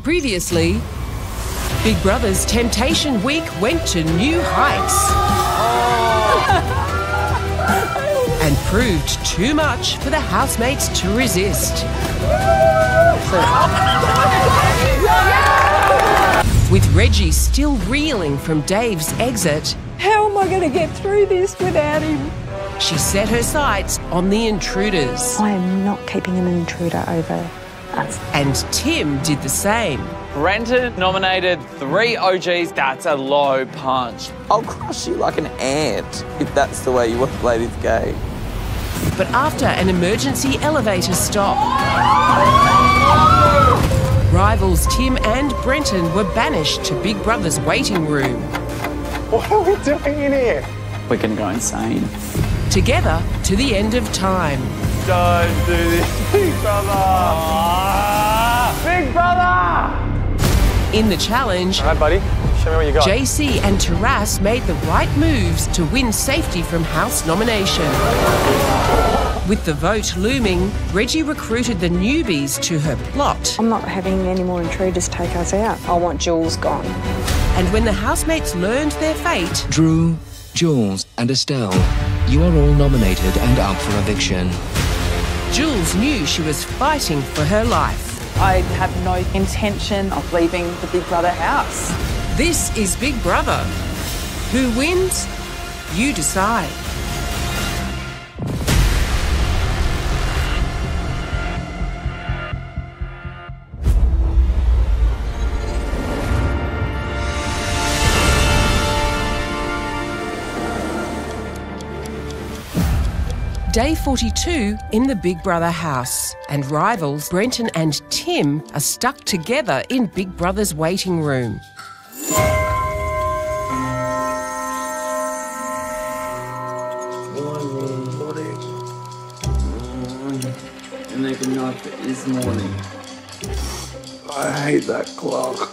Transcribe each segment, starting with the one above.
Previously, Big Brother's Temptation Week went to new heights and proved too much for the housemates to resist. With Reggie still reeling from Dave's exit, how am I going to get through this without him? she set her sights on the intruders. I am not keeping an intruder over us. And Tim did the same. Brenton nominated 3 OGs. That's a low punch. I'll crush you like an ant if that's the way you want to play this game. But after an emergency elevator stop, rivals Tim and Brenton were banished to Big Brother's waiting room. What are we doing in here? We're going to go insane. Together to the end of time. Don't do this, Big Brother! Big Brother! In the challenge, All right, buddy. Show me what you got. JC and Taras made the right moves to win safety from house nomination. With the vote looming, Reggie recruited the newbies to her plot. I'm not having any more intruders take us out. I want Jules gone. And when the housemates learned their fate, Drew, Jules and Estelle, you are all nominated and up for eviction. Jules knew she was fighting for her life. I have no intention of leaving the Big Brother house. This is Big Brother. Who wins? You decide. Day 42 in the Big Brother house, and rivals Brenton and Tim are stuck together in Big Brother's waiting room. Morning. And they can know it is morning. I hate that clock.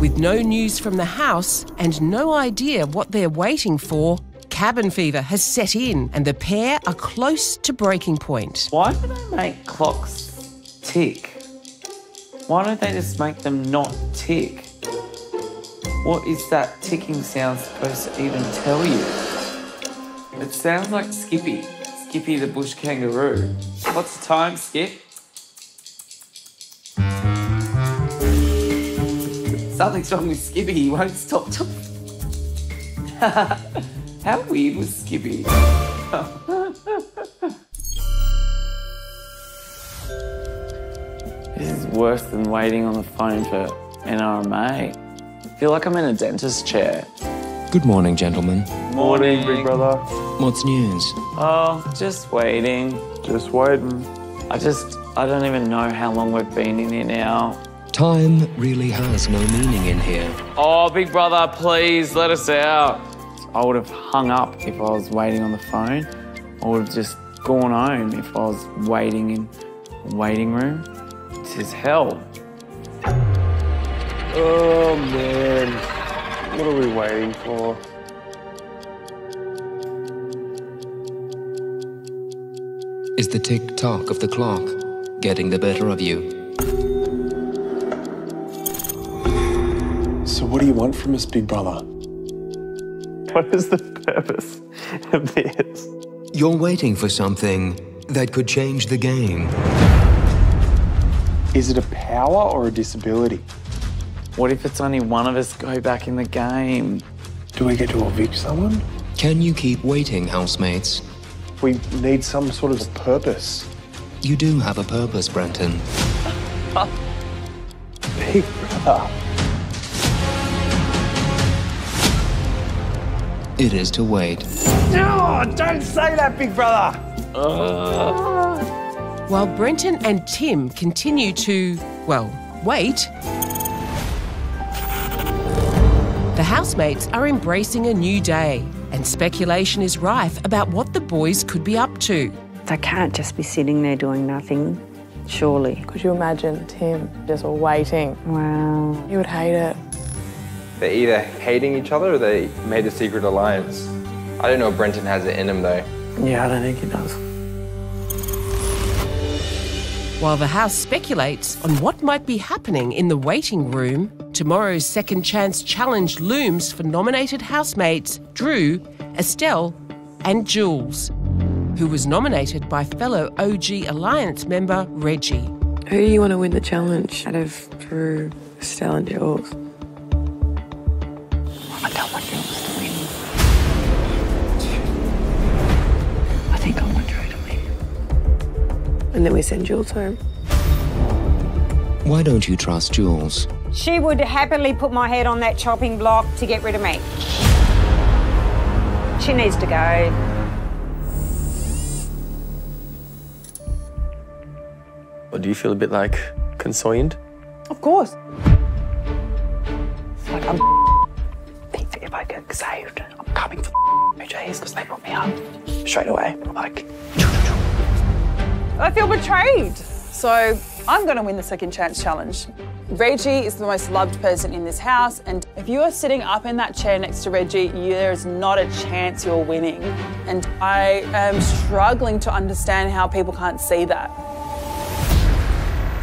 With no news from the house and no idea what they're waiting for, cabin fever has set in and the pair are close to breaking point. Why do they make clocks tick? Why don't they just make them not tick? What is that ticking sound supposed to even tell you? It sounds like Skippy. Skippy the bush kangaroo. What's the time, Skip? Something's wrong with Skippy. He won't stop talking. How weird was Skippy? This is worse than waiting on the phone for NRMA. I feel like I'm in a dentist chair. Good morning, gentlemen. Morning, Big Brother. What's news? Oh, just waiting. Just waiting. I don't even know how long we've been in here now. Time really has no meaning in here. Oh, Big Brother, please let us out. I would have hung up if I was waiting on the phone. I would have just gone home if I was waiting in a waiting room. This is hell. Oh, man. What are we waiting for? Is the tick-tock of the clock getting the better of you? So what do you want from us, Big Brother? What is the purpose of this? You're waiting for something that could change the game. Is it a power or a disability? What if it's only one of us go back in the game? Do we get to evict someone? Can you keep waiting, housemates? We need some sort of purpose. You do have a purpose, Brenton. Big Brother. It is to wait. Oh, don't say that, Big Brother! While Brenton and Tim continue to, well, wait, the housemates are embracing a new day, and speculation is rife about what the boys could be up to. They can't just be sitting there doing nothing, surely. Could you imagine Tim just waiting? Wow. He would hate it. They're either hating each other or they made a secret alliance. I don't know if Brenton has it in him, though. Yeah, I don't think he does. While the house speculates on what might be happening in the waiting room, tomorrow's Second Chance Challenge looms for nominated housemates Drew, Estelle and Jules, who was nominated by fellow OG Alliance member Reggie. Who do you want to win the challenge out of Drew, Estelle and Jules? I don't want Jules to win. I think I want Drew to win. And then we send Jules home. Why don't you trust Jules? She would happily put my head on that chopping block to get rid of me. She needs to go. Or do you feel a bit like concerned? Of course. It's like if I get saved, I'm coming for OJs because they put me up straight away. Like, I feel betrayed. So I'm going to win the Second Chance Challenge. Reggie is the most loved person in this house, and if you are sitting up in that chair next to Reggie, there is not a chance you're winning. And I am struggling to understand how people can't see that.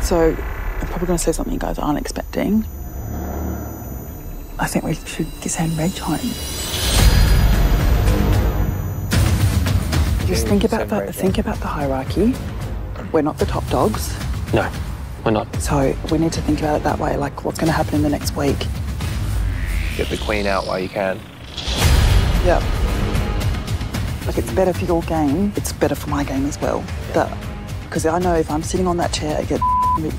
So I'm probably going to say something you guys aren't expecting. I think we should send Reg home. Just think about the hierarchy. We're not the top dogs. No, we're not. So we need to think about it that way, like what's going to happen in the next week. Get the queen out while you can. Yeah. Like, it's better for your game, it's better for my game as well. Because I know if I'm sitting on that chair against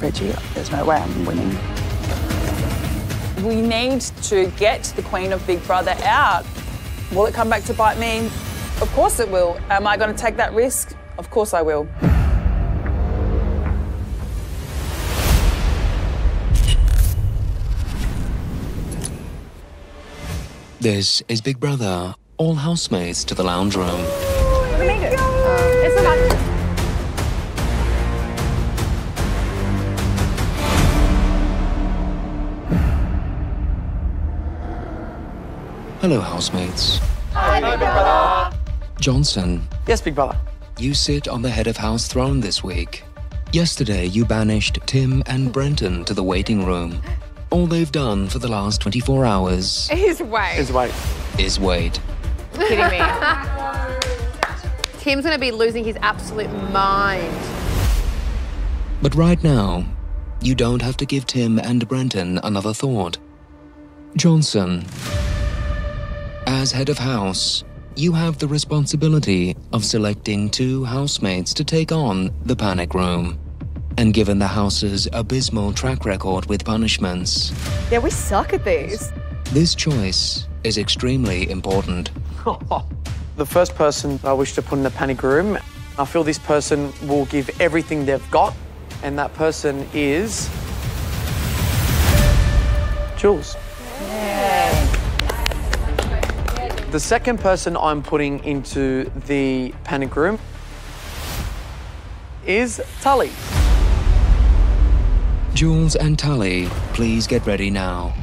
Reggie, there's no way I'm winning. We need to get the Queen of Big Brother out. Will it come back to bite me? Of course it will. Am I going to take that risk? Of course I will. This is Big Brother. All housemates to the lounge room. What do you mean? It's about... Hello, housemates. Hi, Big Brother. Johnson, Yes, Big Brother. you sit on the head of house throne this week. Yesterday, you banished Tim and Brenton to the waiting room. All they've done for the last 24 hours His way. is wait. Kidding me. Tim's going to be losing his absolute mind. But right now, you don't have to give Tim and Brenton another thought. Johnson, as head of house, you have the responsibility of selecting 2 housemates to take on the panic room. And given the house's abysmal track record with punishments, Yeah, we suck at these. this choice is extremely important. The first person I wish to put in the panic room, I feel this person will give everything they've got, and that person is Jules. The second person I'm putting into the panic room is Tully. Jules and Tully, please get ready now.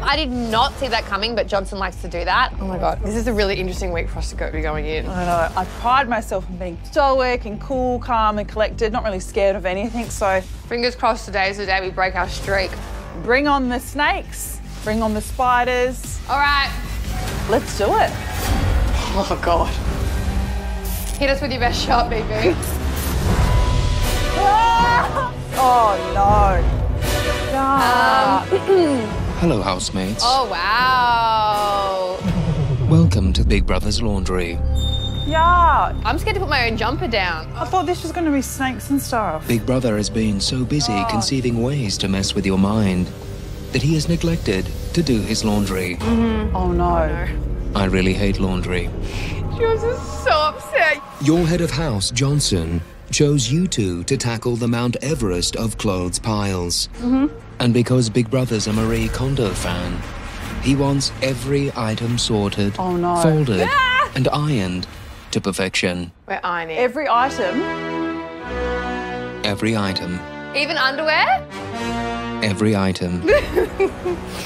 I did not see that coming, but Johnson likes to do that. Oh my God, this is a really interesting week for us to be going in. I know. I pride myself in being stoic and cool, calm and collected, not really scared of anything, so... Fingers crossed today's the day we break our streak. Bring on the snakes, bring on the spiders. All right. Let's do it. Oh, God. Hit us with your best shot, BB. Oh, no. Hello, housemates. Oh, wow. Welcome to Big Brother's laundry. Yeah. I'm scared to put my own jumper down. I thought this was going to be snakes and stuff. Big Brother has been so busy conceiving ways to mess with your mind that he has neglected to do his laundry. Oh, no. I really hate laundry. Jules is so upset. Your head of house, Johnson, chose you two to tackle the Mount Everest of clothes piles. And because Big Brother's a Marie Kondo fan, he wants every item sorted, folded, and ironed to perfection. We're ironing. Every item? Every item. Even underwear? Every item.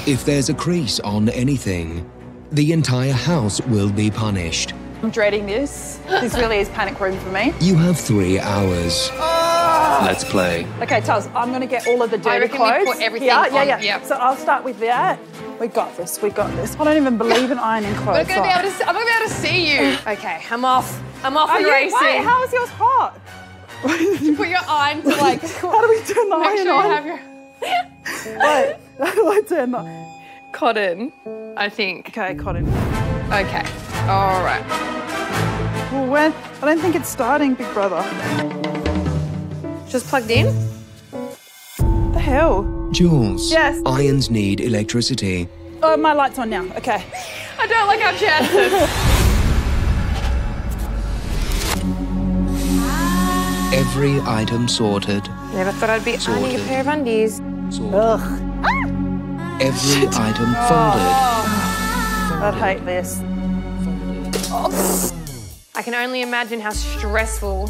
If there's a crease on anything, the entire house will be punished. I'm dreading this. This really is panic room for me. You have 3 hours. Let's play. Okay, Tuz, I'm going to get all of the dirty I reckon clothes. we put everything yeah, on. Yeah. Yep. So I'll start with that. We got this. We got this. I don't even believe in ironing clothes. I'm not going to be able to see you. Okay, I'm off. I'm off and racing. Wait, how is yours hot? You put your iron to like. How do we turn the iron on? Have your... Wait, how do I turn the... Cotton, I think. Okay, cotton. Okay, all right. Well, when? I don't think it's starting, Big Brother. Just plugged in? The hell? Jules. Yes. Irons need electricity. Oh, my light's on now. Okay. I don't like our chances. Every item sorted. Never thought I'd be ironing a pair of undies. Sorted. Every item folded. I'd hate this. I can only imagine how stressful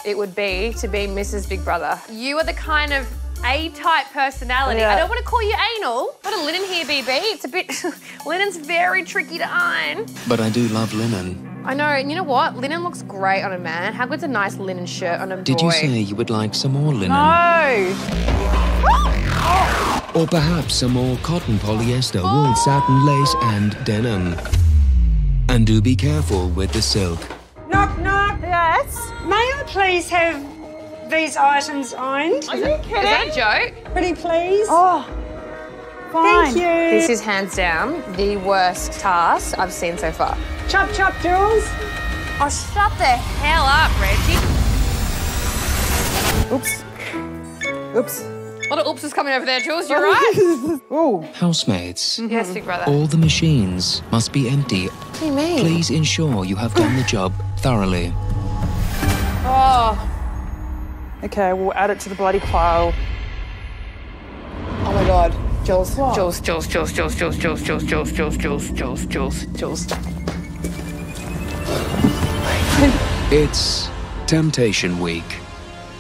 it would be to be Mrs. Big Brother. You are the kind of A-type personality. Yeah. I don't want to call you anal. Got a linen here, BB. It's a bit... Linen's very tricky to iron. But I do love linen. I know, and you know what? Linen looks great on a man. How good's a nice linen shirt on a boy? Did you say you would like some more linen? No! Or perhaps some more cotton, polyester, wool, satin, lace, and denim. And do be careful with the silk. Knock, knock. Yes? May I please have these items ironed? Are you kidding? Is that a joke? Pretty please. Oh, fine. Thank you. This is hands down the worst task I've seen so far. Chop, chop, Jules. Oh, shut the hell up, Reggie. Oops. Oops. A lot of oopses coming over there, Jules. You're right. Oh. Housemates. Yes, Big Brother. All the machines must be empty. What do you mean? Please ensure you have done the job thoroughly. Oh. Okay, we'll add it to the bloody pile. Oh my God. Jules. What? Jules. It's Temptation Week.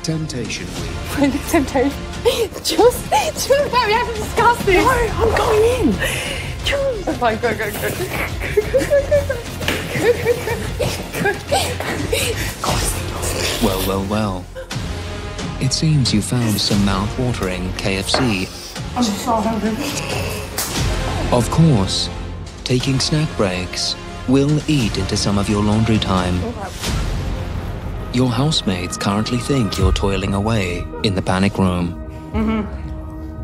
Temptation Week. Temptation. Jules, we have to discuss this. No, I'm going in. Jules. Oh my God, go. Well. It seems you found some mouth-watering KFC. I'm so hungry. Of course, taking snack breaks will eat into some of your laundry time. Your housemates currently think you're toiling away in the panic room.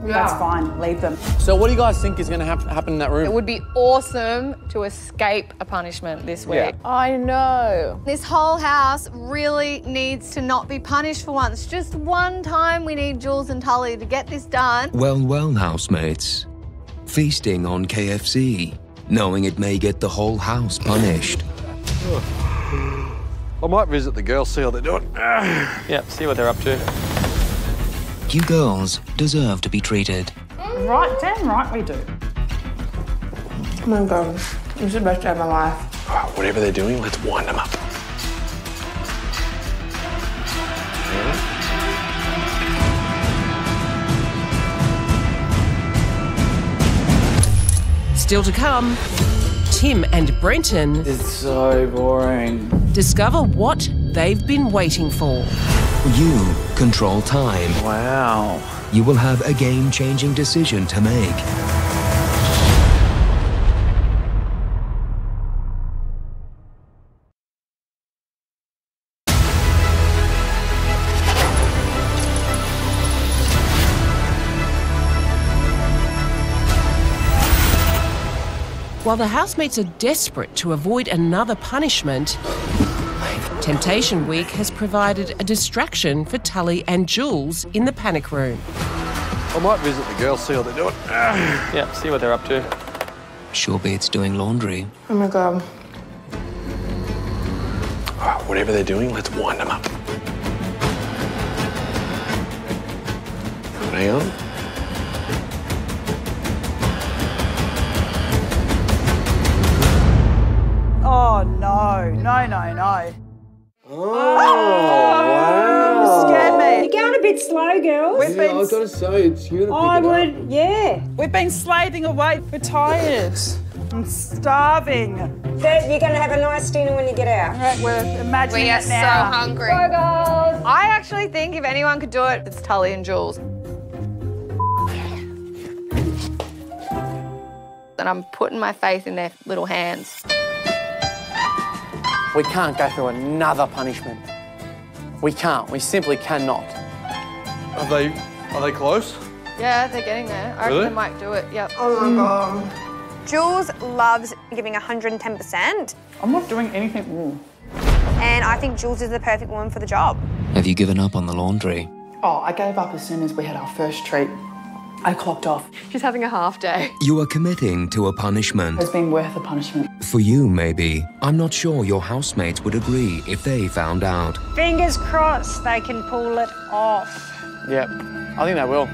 That's fine. Leave them. So what do you guys think is going to happen in that room? It would be awesome to escape a punishment this week. Yeah. I know. This whole house really needs to not be punished for once. Just one time we need Jules and Tully to get this done. Well, housemates. Feasting on KFC, knowing it may get the whole house punished. I might visit the girls, see how they're doing. Yeah, see what they're up to. You girls deserve to be treated. Right, damn right we do. Oh my God. This is the best day of my life. Whatever they're doing, let's wind them up. Still to come, Tim and Brenton It's so boring. discover what they've been waiting for. You control time. Wow. You will have a game-changing decision to make. While the housemates are desperate to avoid another punishment, Temptation Week has provided a distraction for Tully and Jules in the panic room. I might visit the girls, see how they're doing. Yeah, see what they're up to. Sure beats doing laundry. Oh my God. Whatever they're doing, let's wind them up. Hang on. Oh, no. No. Oh, wow. You scared me. You're going a bit slow, girls. We've been, I've got to say, it's you to pick I it would, up. yeah. we've been slaving away. We're tired. I'm starving. Dad, you're going to have a nice dinner when you get out. Right, we're imagining We are it now. so hungry. Go, girls. I actually think if anyone could do it, it's Tully and Jules. And I'm putting my faith in their little hands. We can't go through another punishment. We can't. We simply cannot. Are they close? Yeah, they're getting there. I reckon Really? they might do it, yep. Oh my God. Jules loves giving 110%, I'm not doing anything wrong. and I think Jules is the perfect woman for the job. Have you given up on the laundry? Oh, I gave up as soon as we had our first treat. I clocked off. She's having a half day. You are committing to a punishment. It's been worth the punishment. For you, maybe. I'm not sure your housemates would agree if they found out. Fingers crossed they can pull it off. Yep, I think they will.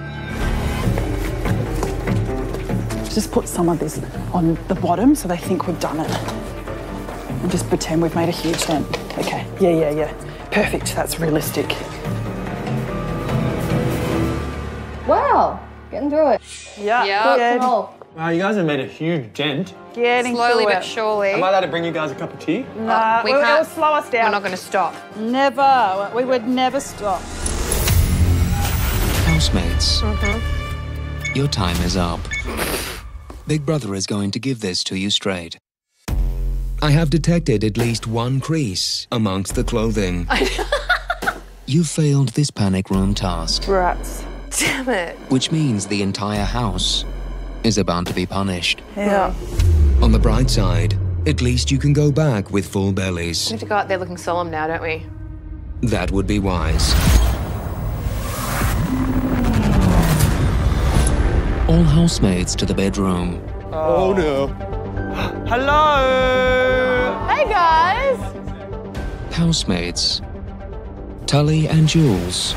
Just put some of this on the bottom so they think we've done it. And just pretend we've made a huge dent. Okay, yeah. Perfect, that's realistic. Wow, getting through it. Yeah, Good. good. Wow, you guys have made a huge dent. Getting Slowly through but it. surely. Am I allowed to bring you guys a cup of tea? Nah, we it'll can't. slow us down. We're not going to stop. Never. We would never stop. Housemates, your time is up. Big Brother is going to give this to you straight. I have detected at least one crease amongst the clothing. You failed this panic room task, Rats. Damn it. which means the entire house is about to be punished. Yeah. On the bright side, at least you can go back with full bellies. We have to go out there looking solemn now, don't we? That would be wise. All housemates to the bedroom. Oh no. Hello! Hey, guys! Housemates, Tully and Jules,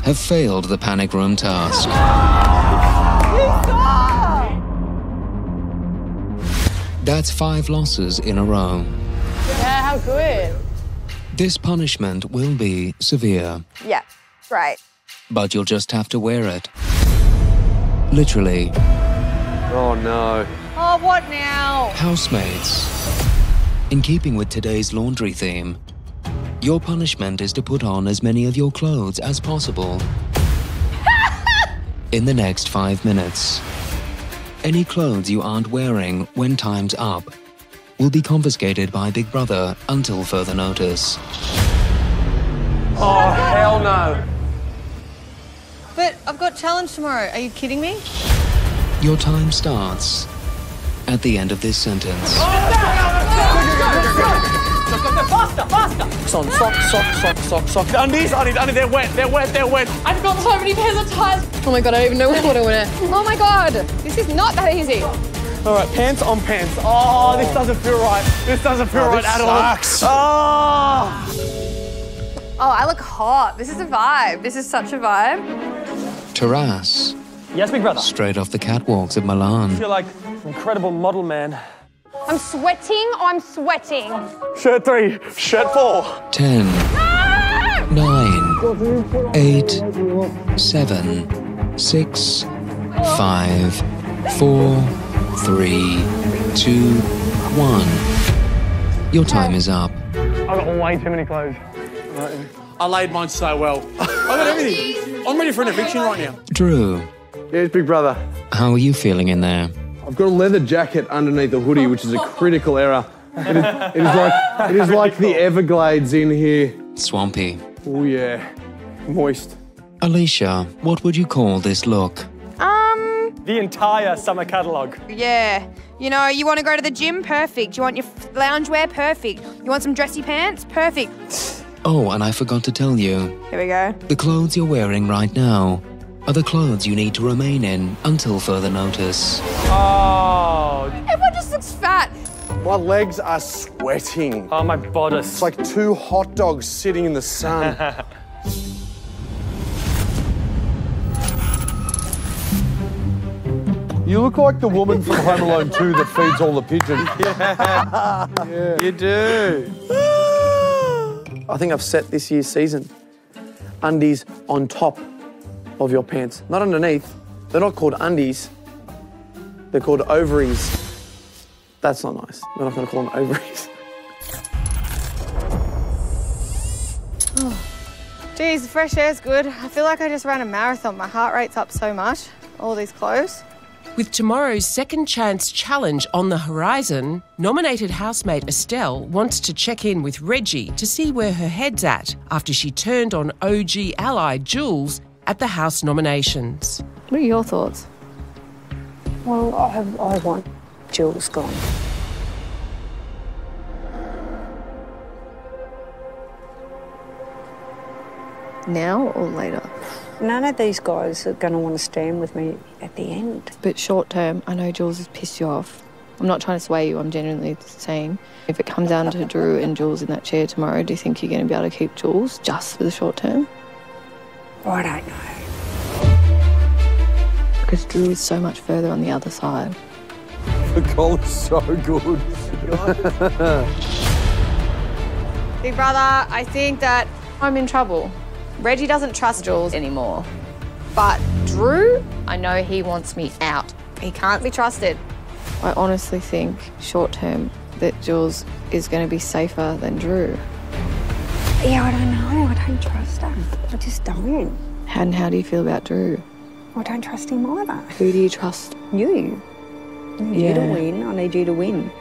have failed the panic room task. That's 5 losses in a row. Yeah, how good. This punishment will be severe, Yeah, right. but you'll just have to wear it. Literally. Oh no. Oh, what now? Housemates, in keeping with today's laundry theme, your punishment is to put on as many of your clothes as possible in the next 5 minutes. Any clothes you aren't wearing when time's up will be confiscated by Big Brother until further notice. Oh, hell no. But I've got challenge tomorrow. Are you kidding me? Your time starts at the end of this sentence. Faster! Sock. Undies, they're wet. I've got so many pairs of ties. Oh my God, I don't even know what I wear. Oh my God, this is not that easy. All right, pants on pants. Oh, this doesn't feel right. This doesn't feel right at all. Sucks. Oh! Oh, I look hot. This is a vibe. This is such a vibe. Taras, Yes, Big Brother. straight off the catwalks of Milan. You're like incredible model, man. I'm sweating. Shirt 3, shirt 4. 10, 9, 8, 7, 6, 5, 4, 3, 2, 1. Your time is up. I've got way too many clothes. I laid mine so well. I've got everything. I'm ready for an eviction right now. Drew, Here's Big Brother. how are you feeling in there? I've got a leather jacket underneath the hoodie, which is a critical error. It is like the Everglades in here. Swampy. Oh yeah, moist. Alicia, what would you call this look? The entire summer catalogue. Yeah. You know, you want to go to the gym? Perfect. You want your loungewear? Perfect. You want some dressy pants? Perfect. Oh, and I forgot to tell you. Here we go. The clothes you're wearing right now are the clothes you need to remain in until further notice. Oh. Everyone just looks fat. My legs are sweating. Oh, my bodice. It's like 2 hot dogs sitting in the sun. You look like the woman from Home Alone 2 that feeds all the pigeons. Yeah. You do. I think I've set this year's season. Undies on top of your pants, not underneath. They're not called undies. They're called ovaries. That's not nice. We're not going to call them ovaries. Geez, the fresh air's good. I feel like I just ran a marathon. My heart rate's up so much. All these clothes. With tomorrow's second chance challenge on the horizon, nominated housemate Estelle wants to check in with Reggie to see where her head's at after she turned on OG ally Jules at the house nominations. What are your thoughts? Well, I want Jules gone. Now or later? None of these guys are going to want to stand with me at the end. But short term, I know Jules has pissed you off. I'm not trying to sway you, I'm genuinely saying, if it comes down to Drew and Jules in that chair tomorrow, do you think you're going to be able to keep Jules just for the short term? I don't know. Because Drew is so much further on the other side. The goal is so good. Big brother, I think that I'm in trouble. Reggie doesn't trust Jules anymore. But Drew, I know he wants me out. He can't be trusted. I honestly think, short term, that Jules is going to be safer than Drew. Yeah, I don't know. I don't trust him. I just don't. And how do you feel about Drew? I don't trust him either. Who do you trust? You. I need you to win. I need you to win.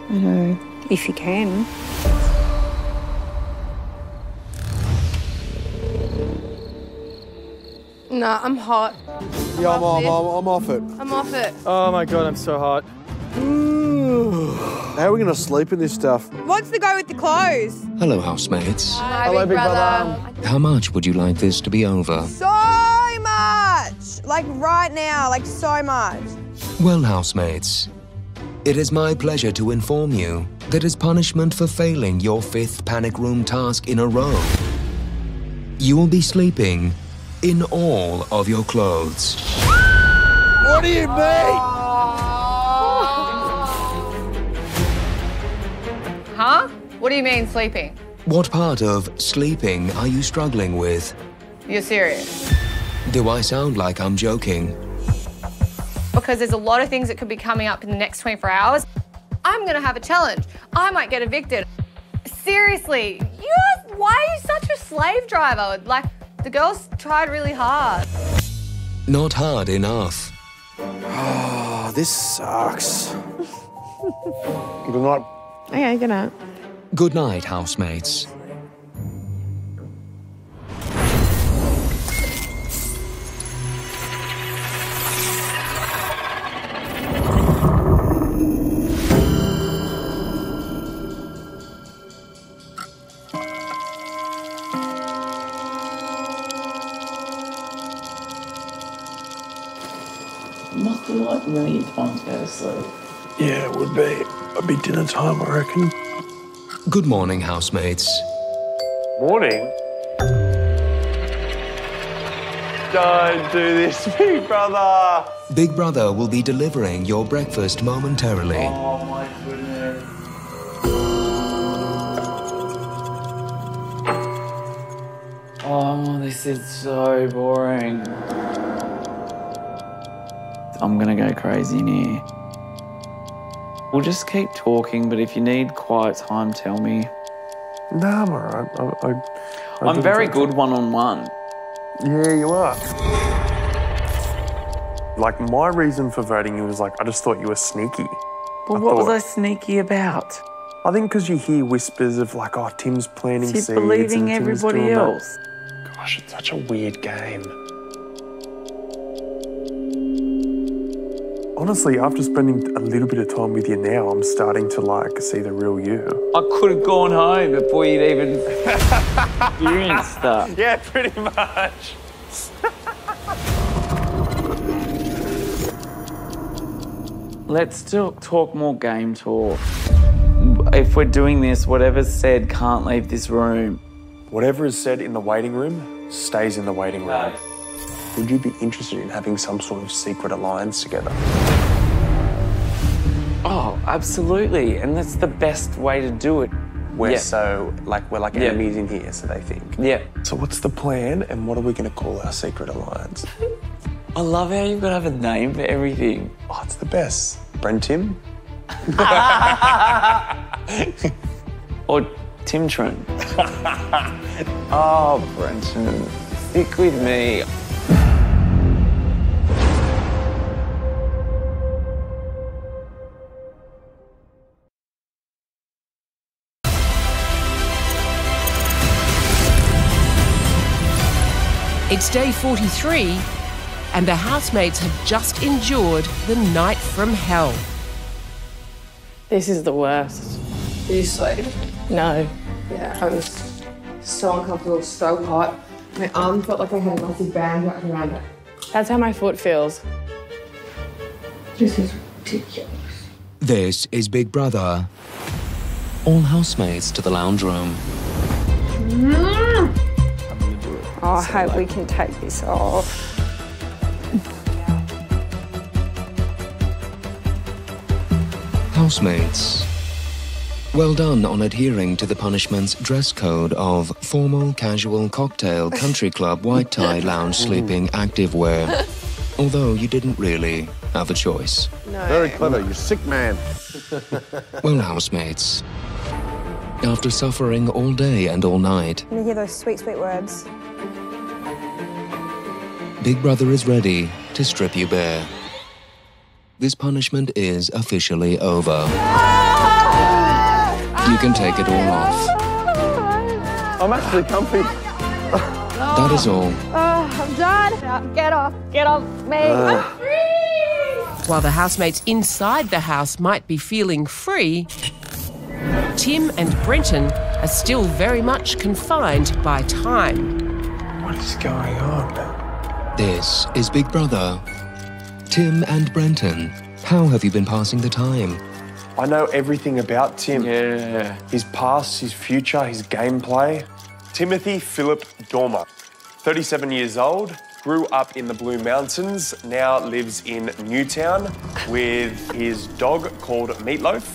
I know. If you can. Nah, I'm hot. Yeah, I'm off it. I'm off it. Oh my God, I'm so hot. How are we going to sleep in this stuff? What's the go with the clothes? Hello, housemates. Hi, big brother. How much would you like this to be over? So much! Like right now, like so much. Well, housemates, it is my pleasure to inform you that as punishment for failing your 5th panic room task in a row, you will be sleeping in all of your clothes. What do you mean? Huh? What do you mean sleeping? What part of sleeping are you struggling with? You're serious? Do I sound like I'm joking? Because there's a lot of things that could be coming up in the next 24 hours. I'm gonna have a challenge. I might get evicted. Seriously, why are you such a slave driver? Like, the girls tried really hard. Not hard enough. Oh, this sucks. Good night. Okay, good night. Good night, housemates. Must be like really time to go to sleep. Yeah, it would be. It'd be dinner time, I reckon. Good morning, housemates. Morning? Don't do this, Big Brother. Big Brother will be delivering your breakfast momentarily. Oh my goodness. Oh, this is so boring. I'm gonna go crazy in here. We'll just keep talking, but if you need quiet time, tell me. Nah, I'm alright. I'm very good one-on-one. Yeah, you are. Like, my reason for voting you was like, I just thought you were sneaky. But what was I sneaky about? I think because you hear whispers of like, oh, Tim's planting Is seeds. he believing and Tim's everybody doing that. else? Gosh, it's such a weird game. Honestly, after spending a little bit of time with you now, I'm starting to like see the real you. I could have gone home before you'd even experienced that. Yeah, pretty much. Let's talk more game talk. If we're doing this, whatever's said can't leave this room. Whatever is said in the waiting room stays in the waiting room. Would you be interested in having some sort of secret alliance together? Oh, absolutely. And that's the best way to do it. We're like enemies in here, so they think. Yeah. So what's the plan and what are we going to call our secret alliance? I love how you've got to have a name for everything. Oh, it's the best. Brentim? Or Timtron. Oh, Brenton, stick with me. It's day 43, and the housemates have just endured the night from hell. This is the worst. Did you sleep? No. Yeah, I was so uncomfortable, so hot. My arm felt like I had a massive band wrapped around it. That's how my foot feels. This is ridiculous. This is Big Brother. All housemates to the lounge room. Oh, I hope we can take this off. Housemates. Well done on adhering to the punishment's dress code of formal, casual, cocktail, country club, white tie, lounge, sleeping, activewear. Although you didn't really have a choice. No. Very clever, you sick man. Well, housemates. After suffering all day and all night, Can you hear those sweet, sweet words? Big Brother is ready to strip you bare. This punishment is officially over. You can take it all off. I'm actually comfy. That is all. Oh, I'm done. Get off me. I'm free. While the housemates inside the house might be feeling free, Tim and Brenton are still very much confined by time. What is going on? This is Big Brother. Tim and Brenton, how have you been passing the time? I know everything about Tim. Yeah. His past, his future, his gameplay. Timothy Philip Dormer, 37 years old, grew up in the Blue Mountains, now lives in Newtown with his dog called Meatloaf.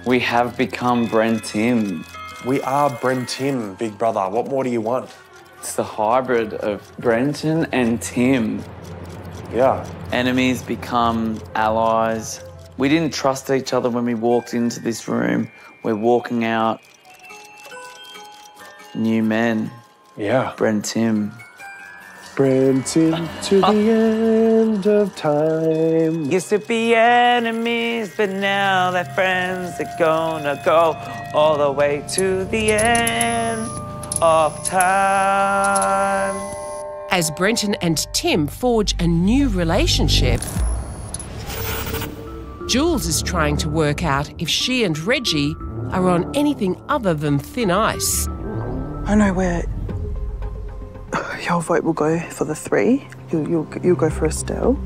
We have become Brentim. We are Brentim, Big Brother. What more do you want? It's the hybrid of Brenton and Tim. Yeah. Enemies become allies. We didn't trust each other when we walked into this room. We're walking out new men. Yeah. Brentim. Brentim to the end of time. Used to be enemies, but now they're friends. They're gonna go all the way to the end of time. As Brenton and Tim forge a new relationship, Jules is trying to work out if she and Reggie are on anything other than thin ice. I know where your vote will go for the 3. You'll go for Estelle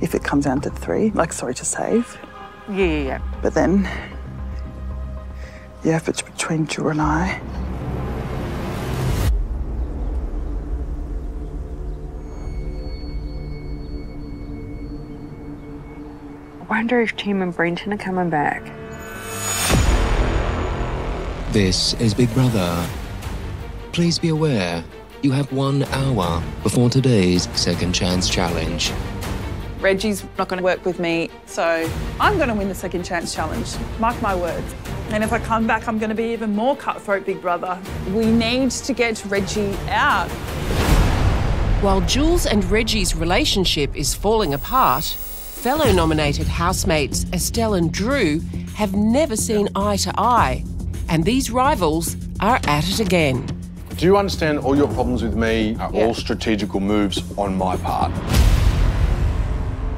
if it comes down to 3. Like, sorry, to save. Yeah. But then, yeah, if it's between Drew and I. I wonder if Tim and Brenton are coming back. This is Big Brother. Please be aware, you have 1 hour before today's second chance challenge. Reggie's not going to work with me, so I'm going to win the second chance challenge. Mark my words. And if I come back, I'm going to be even more cutthroat, Big Brother. We need to get Reggie out. While Jules and Reggie's relationship is falling apart, fellow nominated housemates Estelle and Drew have never seen eye to eye, and these rivals are at it again. Do you understand all your problems with me are all strategical moves on my part?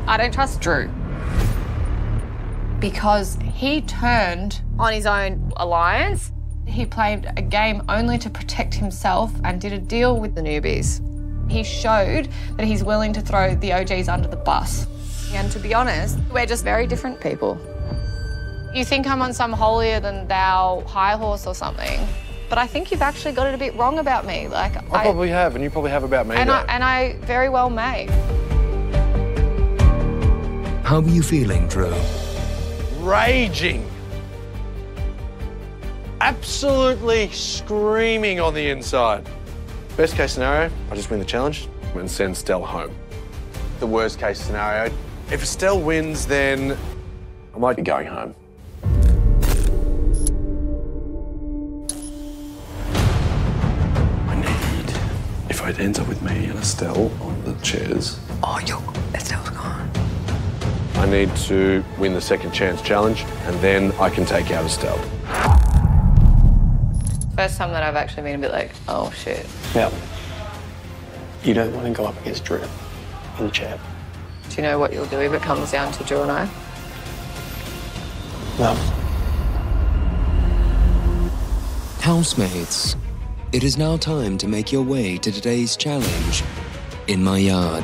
I don't trust Drew. Because he turned on his own alliance. He played a game only to protect himself and did a deal with the newbies. He showed that he's willing to throw the OGs under the bus. And to be honest, we're just very different people. You think I'm on some holier-than-thou high horse or something, but I think you've actually got it a bit wrong about me. Like I probably have, and you probably have about me. And I very well may. How are you feeling, Drew? Raging. Absolutely screaming on the inside. Best case scenario, I just win the challenge and send Estelle home. The worst case scenario, if Estelle wins, then I might be going home. If it ends up with me and Estelle on the chairs... Oh, Estelle's gone. I need to win the second chance challenge, and then I can take out Estelle. First time that I've actually been a bit like, oh shit. Now, you don't want to go up against Drew in the chair. Do you know what you'll do if it comes down to Drew and I? No. Housemates, it is now time to make your way to today's challenge in my yard.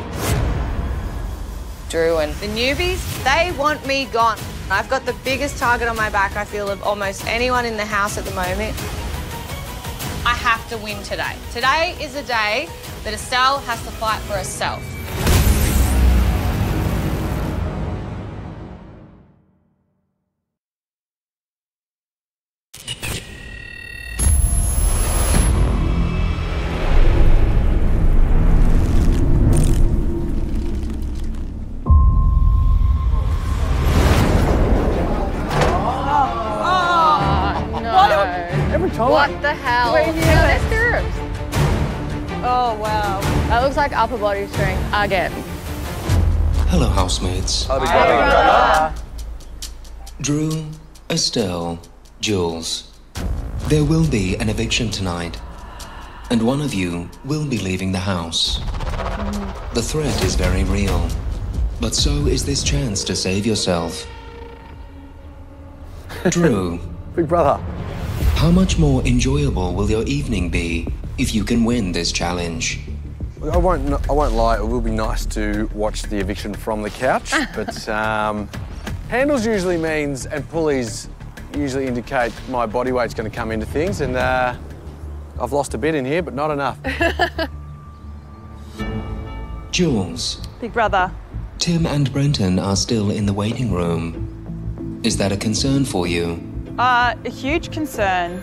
Drew and the newbies, they want me gone. I've got the biggest target on my back, I feel, of almost anyone in the house at the moment. I have to win today. Today is a day that Estelle has to fight for herself. What the hell? Wait, there's stirrups. Oh, wow. That looks like upper body strength again. Hello, housemates. Howdy, brother. Drew, Estelle, Jules. There will be an eviction tonight, and one of you will be leaving the house. The threat is very real, but so is this chance to save yourself. Drew. Big brother. How much more enjoyable will your evening be if you can win this challenge? I won't lie, it will be nice to watch the eviction from the couch, but handles usually means, and pulleys usually indicate my body weight's going to come into things, and I've lost a bit in here, but not enough. Jules. Big brother. Tim and Brenton are still in the waiting room. Is that a concern for you? A huge concern.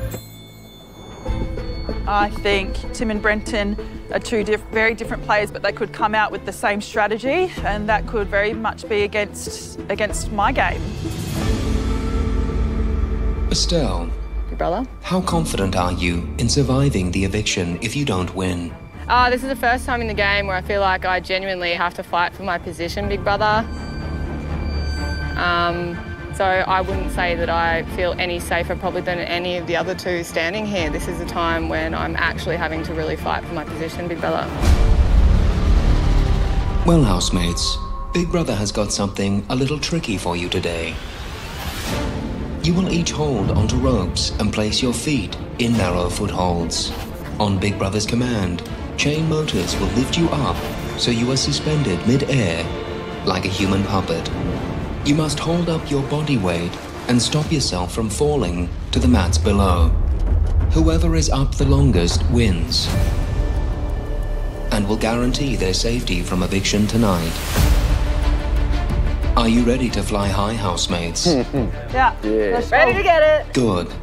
I think Tim and Brenton are two very different players, but they could come out with the same strategy, and that could very much be against my game. Estelle. Your brother? How confident are you in surviving the eviction if you don't win? This is the first time in the game where I feel like I genuinely have to fight for my position, big brother. So I wouldn't say that I feel any safer probably than any of the other two standing here. This is a time when I'm actually having to really fight for my position, big brother. Well, housemates, Big Brother has got something a little tricky for you today. You will each hold onto ropes and place your feet in narrow footholds. On Big Brother's command, chain motors will lift you up so you are suspended mid-air like a human puppet. You must hold up your body weight and stop yourself from falling to the mats below. Whoever is up the longest wins and will guarantee their safety from eviction tonight. Are you ready to fly high, housemates? Yeah. Ready to get it. Good.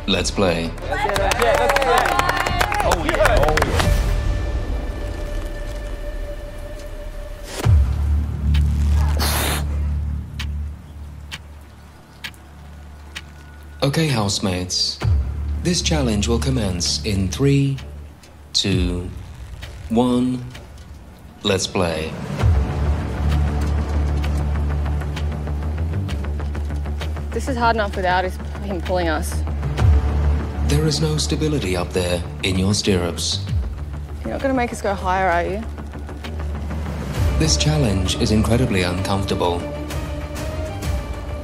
Let's play. Oh, yeah. Okay, housemates. This challenge will commence in 3, 2, 1. Let's play. This is hard enough without him pulling us. There is no stability up there in your stirrups. You're not going to make us go higher, are you? This challenge is incredibly uncomfortable.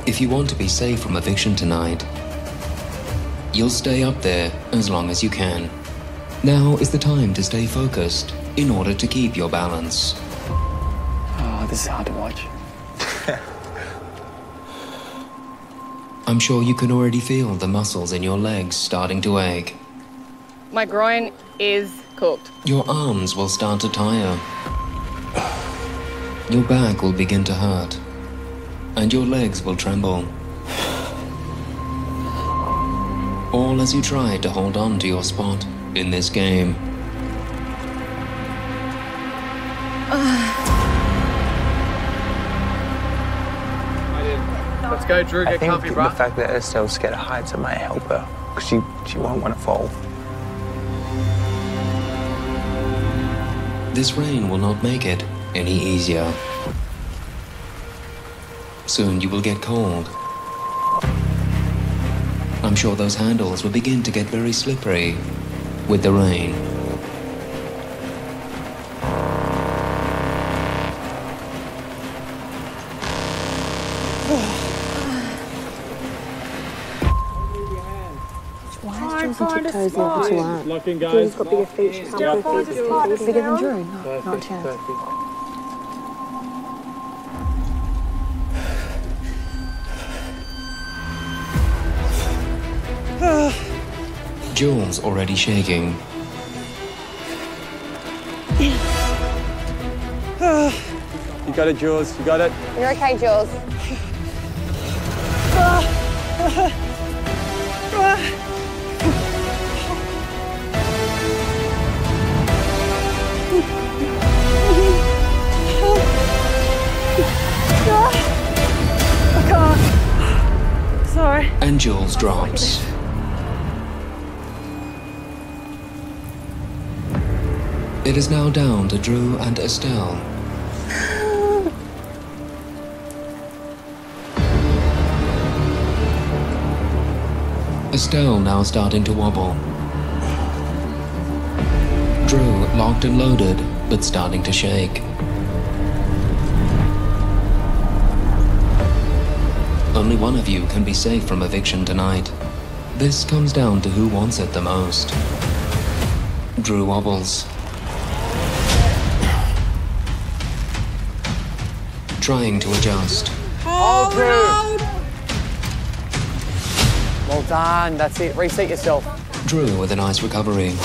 If you want to be safe from eviction tonight, you'll stay up there as long as you can. Now is the time to stay focused in order to keep your balance. Oh, this is hard to watch. I'm sure you can already feel the muscles in your legs starting to ache. My groin is cooked. Your arms will start to tire. Your back will begin to hurt. And your legs will tremble. All as you try to hold on to your spot in this game. Let's go, Drew. I Get think comfy, the bruh. fact that Estelle's scared of heights, it may help her. Because she won't want to fall. This rain will not make it any easier. Soon you will get cold. I'm sure those handles will begin to get very slippery with the rain. Why is Jules and tiptoes the other two aren't? Locking, guys. Julie's got bigger feet. She can't put her feet bigger than Drew. No, not a chance. Jules already shaking. You got it, Jules. You got it. You're okay, Jules. I can't. Sorry. And Jules drops. It is now down to Drew and Estelle. Estelle now starting to wobble. Drew locked and loaded, but starting to shake. Only one of you can be safe from eviction tonight. This comes down to who wants it the most. Drew wobbles. Trying to adjust. Hold, Drew. Well done. That's it. Reset yourself. Drew with a nice recovery.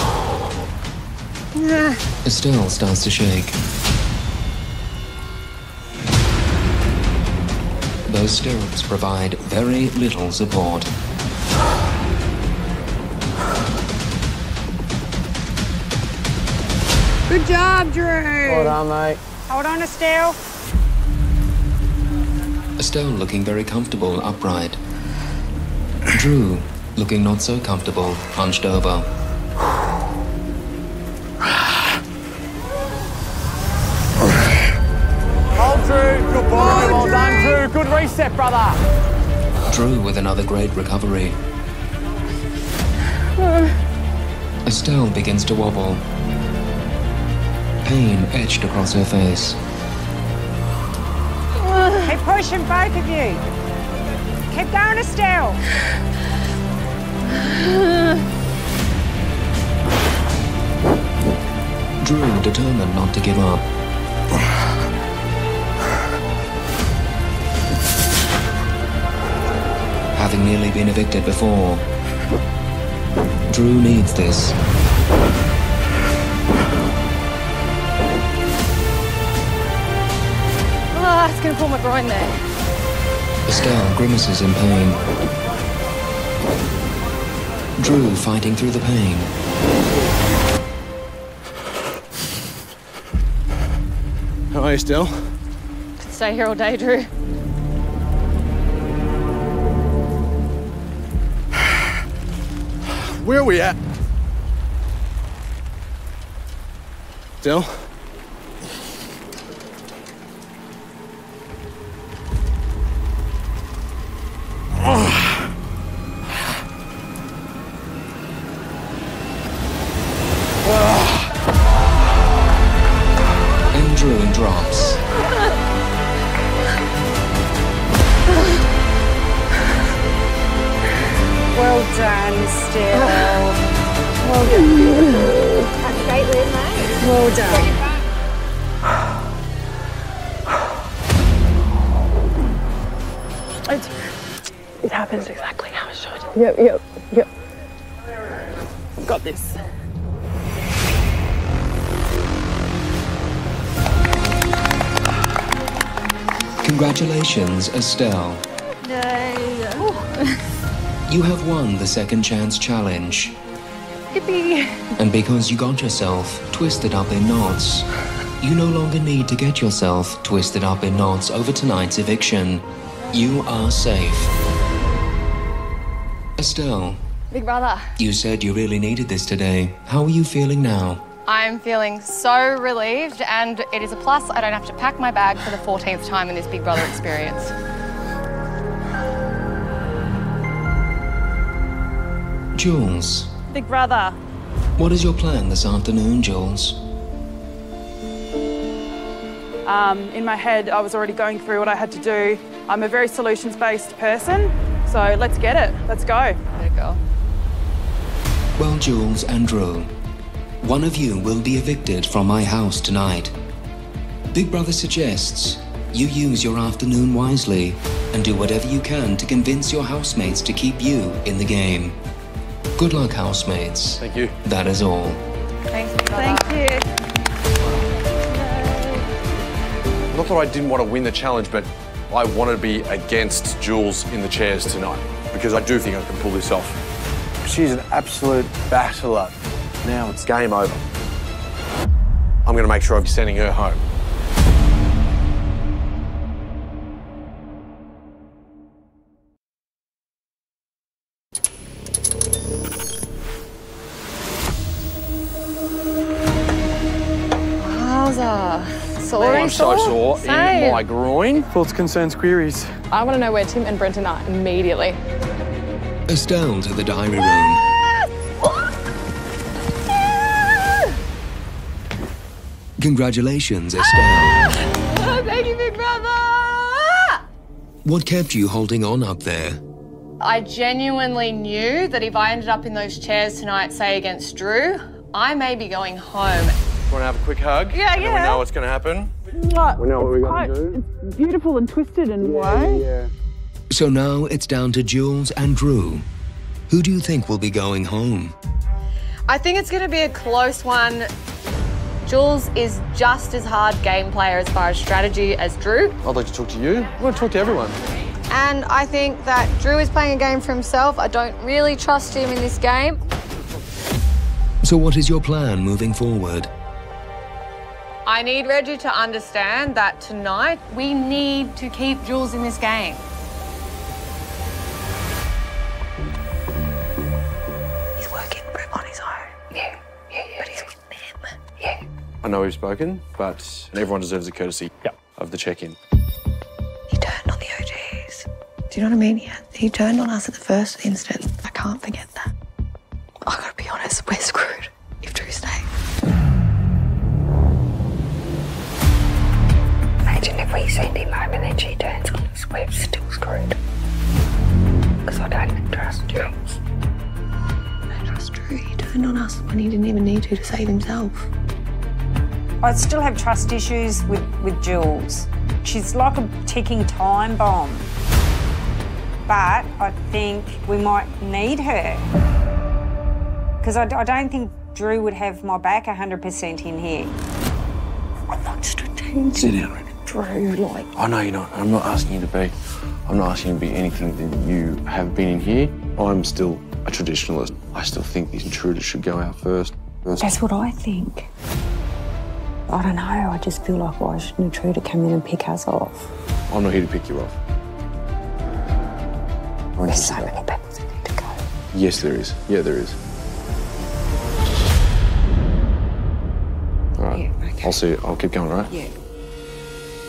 Estelle starts to shake. Those stirrups provide very little support. Good job, Drew. Well done, mate. Hold on, Estelle. Estelle looking very comfortable upright. Drew looking not so comfortable, hunched over. Hold, Drew. Good boy. Well done, Drew. Good reset, brother. Drew with another great recovery. Estelle begins to wobble. Pain etched across her face. Keep pushing, both of you. Keep going, Estelle. Drew determined not to give up. Having nearly been evicted before, Drew needs this. Ah, it's gonna pull my groin there. Estelle grimaces in pain. Drew fighting through the pain. How are you, Estelle? Could stay here all day, Drew. Where are we at? Estelle? And Drew drops. Well done, Estelle. Well done. That's great, Liz, mate. Well done. It happens exactly how it should. Yep. Got this. Congratulations, Estelle. You have won the Second Chance Challenge. Yippee. And because you got yourself twisted up in knots, you no longer need to get yourself twisted up in knots over tonight's eviction. You are safe. Estelle, Big brother, you said you really needed this today. How are you feeling now? I'm feeling so relieved, and it is a plus I don't have to pack my bag for the 14th time in this Big Brother experience. Jules, Big brother. what is your plan this afternoon, Jules? In my head, I was already going through what I had to do. I'm a very solutions-based person, so let's get it. Let's go. Let it go. Well, Jules and Drew, one of you will be evicted from my house tonight. Big Brother suggests you use your afternoon wisely and do whatever you can to convince your housemates to keep you in the game. Good luck, housemates. Thank you. That is all. Thanks, Big Brother. Thank you. Not that I didn't want to win the challenge, but I wanted to be against Jules in the chairs tonight because I do think I can pull this off. She's an absolute battler. Now it's game over. I'm going to make sure I'm sending her home. I'm so sore in my groin. Thoughts, concerns, queries? I want to know where Tim and Brenton are immediately. Estelle to the diary room. Congratulations, Estelle. Oh, thank you, Big Brother! What kept you holding on up there? I genuinely knew that if I ended up in those chairs tonight, say against Drew, I may be going home. Want to have a quick hug? Yeah, and then we know what's going to happen. We know what we're going to do. It's beautiful and twisted in a way. Yeah. So now it's down to Jules and Drew. Who do you think will be going home? I think it's going to be a close one. Jules is just as hard game player as far as strategy as Drew. I'd like to talk to you. I want to talk to everyone. And I think that Drew is playing a game for himself. I don't really trust him in this game. So what is your plan moving forward? I need Reggie to understand that tonight we need to keep Jules in this game. He's working on his own. Yeah. But he's with them. Yeah. I know we've spoken, but everyone deserves the courtesy of the check-in. He turned on the OGs. Do you know what I mean? He turned on us at the first instant. I can't forget that. I gotta be honest, we're screwed if Drew stays. Imagine if we send him home and then she turns on us, we're still screwed. Because I don't trust Jules. I don't trust Drew. He turned on us when he didn't even need to save himself. I still have trust issues with Jules. She's like a ticking time bomb. But I think we might need her. Because I don't think Drew would have my back 100% in here. I'm not strategic. Sit down, Reggie. Drew, like... I know you're not. I'm not asking you to be. I'm not asking you to be anything that you have been in here. I'm still a traditionalist. I still think the intruders should go out first. That's what I think. I don't know, I just feel like why should an intruder come in and pick us off? I'm not here to pick you off. There's so many people that need to go. Yes, there is. Yeah, there is. All right. Yeah, okay. I'll see. I'll keep going, all right? Yeah.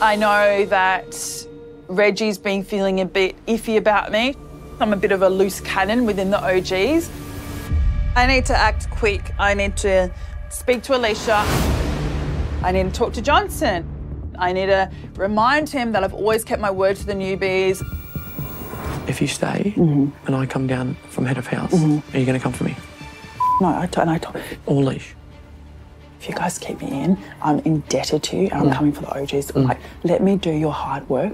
I know that Reggie's been feeling a bit iffy about me. I'm a bit of a loose cannon within the OGs. I need to act quick. I need to speak to Alicia. I need to talk to Johnson. I need to remind him that I've always kept my word to the newbies. If you stay and I come down from head of house, are you going to come for me? No, I told Or leash? if you guys keep me in, I'm indebted to you and I'm coming for the OGs. Like, let me do your hard work,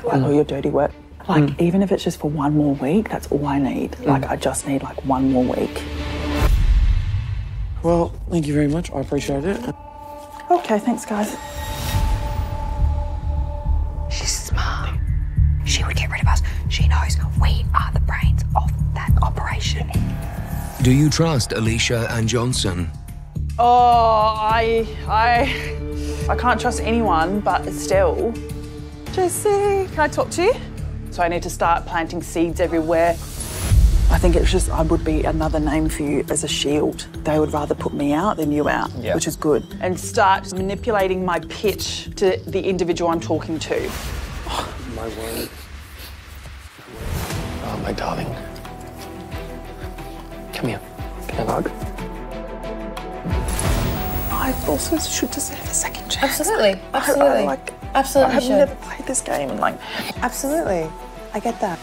or your dirty work. Like, even if it's just for one more week, that's all I need. Like, I just need like one more week. Well, thank you very much. I appreciate it. Okay, thanks, guys. She's smart. She would get rid of us. She knows we are the brains of that operation. Do you trust Alicia and Johnson? Oh, I can't trust anyone but Estelle. Jessie, can I talk to you? So I need to start planting seeds everywhere. I think it's just, I would be another name for you as a shield. They would rather put me out than you out, which is good. And start manipulating my pitch to the individual I'm talking to. Oh, my word. Oh, my darling. Come here. Can I have a hug? I also should deserve a second chance. Absolutely, absolutely. Absolutely, I have should. never played this game and Absolutely, I get that.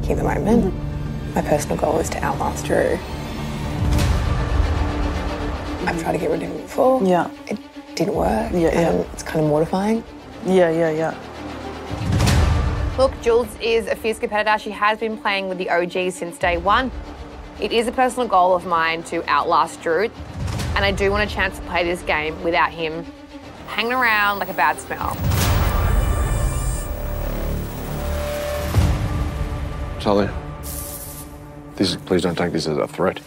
At the moment, my personal goal is to outlast Drew. I've tried to get rid of him before. Yeah. It didn't work. Yeah. It's kind of mortifying. Yeah. Look, Jules is a fierce competitor. She has been playing with the OGs since day one. It is a personal goal of mine to outlast Drew, and I do want a chance to play this game without him hanging around like a bad smell. Charlie, please don't take this as a threat.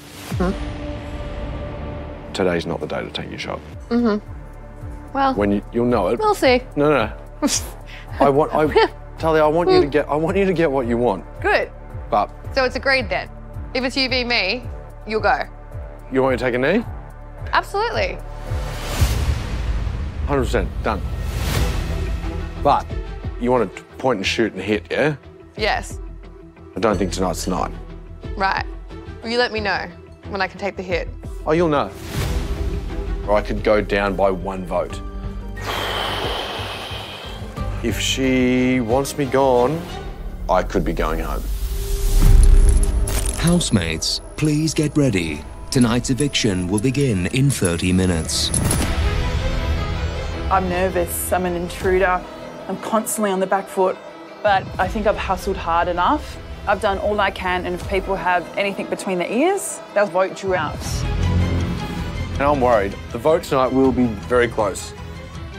Today's not the day to take your shot. Well, When you'll know it. we'll see. No. Charlie, I want you to get what you want. Good. But So it's agreed then. If it's you v me, you'll go. you want me to take a knee? Absolutely. 100% done. But you want to point and shoot and hit, yeah? Yes. I don't think tonight's the night. Right. Well, you let me know when I can take the hit. Oh, you'll know. Or I could go down by 1 vote. If she wants me gone, I could be going home. Housemates, please get ready. Tonight's eviction will begin in 30 minutes. I'm nervous, I'm an intruder. I'm constantly on the back foot, but I think I've hustled hard enough. I've done all I can, and if people have anything between their ears, they'll vote you out. And I'm worried. The vote tonight will be very close.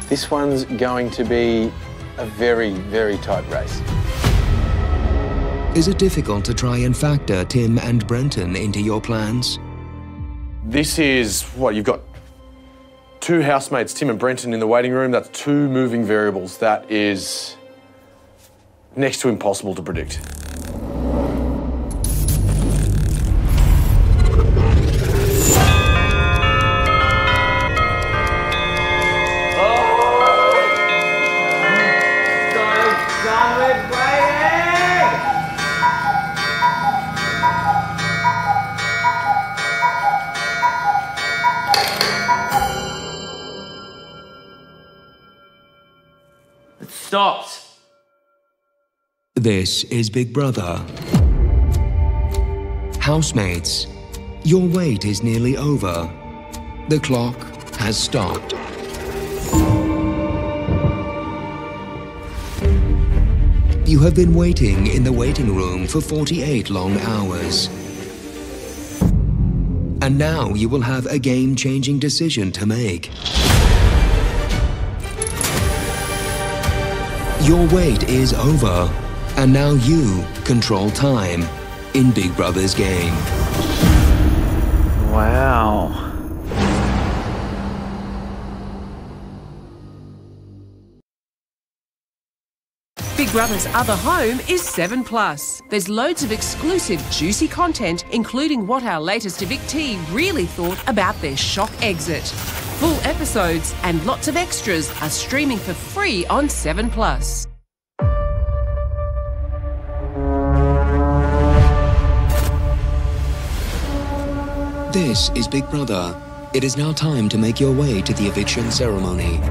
This one's going to be a very, very tight race. Is it difficult to try and factor Tim and Brenton into your plans? This is what you've got. 2 housemates, Tim and Brenton, in the waiting room. That's 2 moving variables. That is next to impossible to predict. Stopped. This is Big Brother. Housemates, your wait is nearly over. The clock has stopped. You have been waiting in the waiting room for 48 long hours. And now you will have a game-changing decision to make. Your wait is over, and now you control time in Big Brother's game. Wow. Big Brother's other home is 7+. There's loads of exclusive, juicy content, including what our latest evictee really thought about their shock exit. Full episodes and lots of extras are streaming for free on 7+. This is Big Brother. It is now time to make your way to the eviction ceremony.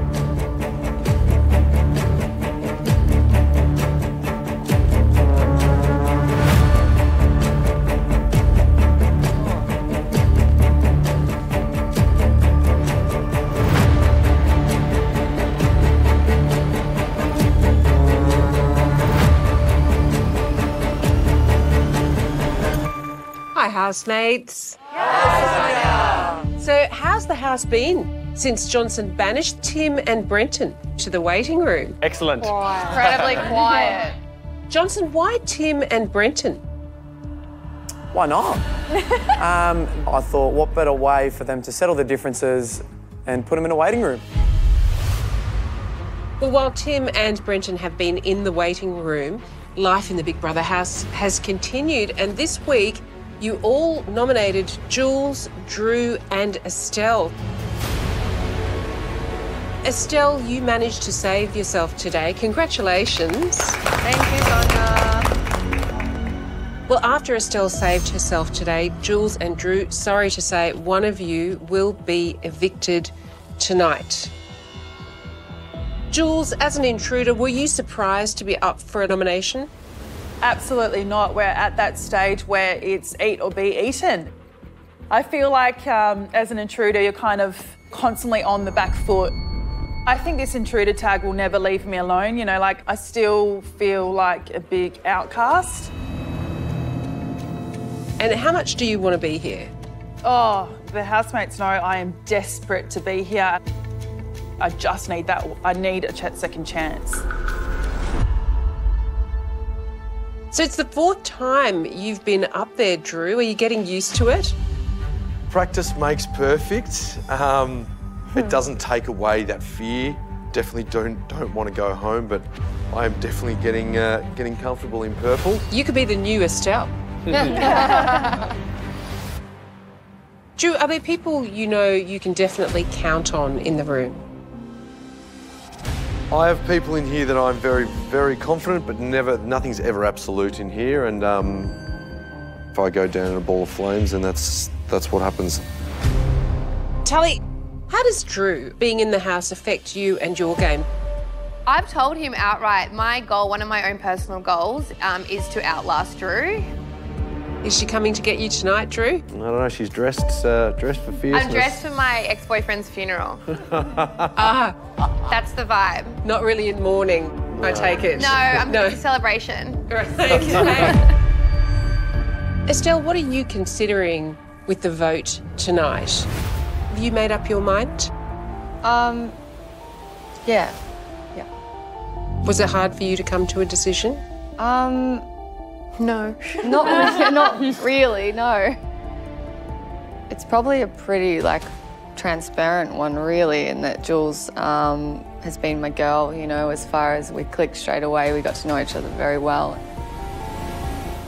Hi, housemates. So, how's the house been since Johnson banished Tim and Brenton to the waiting room? Excellent. Incredibly quiet. Johnson, why Tim and Brenton? Why not? I thought, what better way for them to settle their differences and put them in a waiting room? Well, while Tim and Brenton have been in the waiting room, life in the Big Brother house has continued, and this week you all nominated Jules, Drew and Estelle. Estelle, you managed to save yourself today. Congratulations. Thank you, Sonia. Well, after Estelle saved herself today, Jules and Drew, sorry to say, one of you will be evicted tonight. Jules, as an intruder, were you surprised to be up for a nomination? Absolutely not. We're at that stage where it's eat or be eaten. I feel like as an intruder, you're kind of constantly on the back foot. I think this intruder tag will never leave me alone. You know, like I still feel like a big outcast. And how much do you want to be here? Oh, the housemates know I am desperate to be here. I just need that. I need a second chance. So it's the 4th time you've been up there, Drew. Are you getting used to it? Practice makes perfect. It doesn't take away that fear. Definitely don't want to go home, but I am definitely getting comfortable in purple. You could be the new Estelle. Drew, are there people you know you can definitely count on in the room? I have people in here that I'm very, very confident, but nothing's ever absolute in here. And if I go down in a ball of flames, then that's what happens. Tally, how does Drew being in the house affect you and your game? I've told him outright, my goal, one of my own personal goals, is to outlast Drew. Is she coming to get you tonight, Drew? I don't know, she's dressed for fierceness. I'm dressed for my ex-boyfriend's funeral. That's the vibe. Not really in mourning, I take it. No, I'm doing a celebration. Estelle, what are you considering with the vote tonight? Have you made up your mind? Yeah. Was it hard for you to come to a decision? No. Not really, no. It's probably a pretty, transparent one, really, in that Jules has been my girl, you know, as far as we clicked straight away. We got to know each other very well.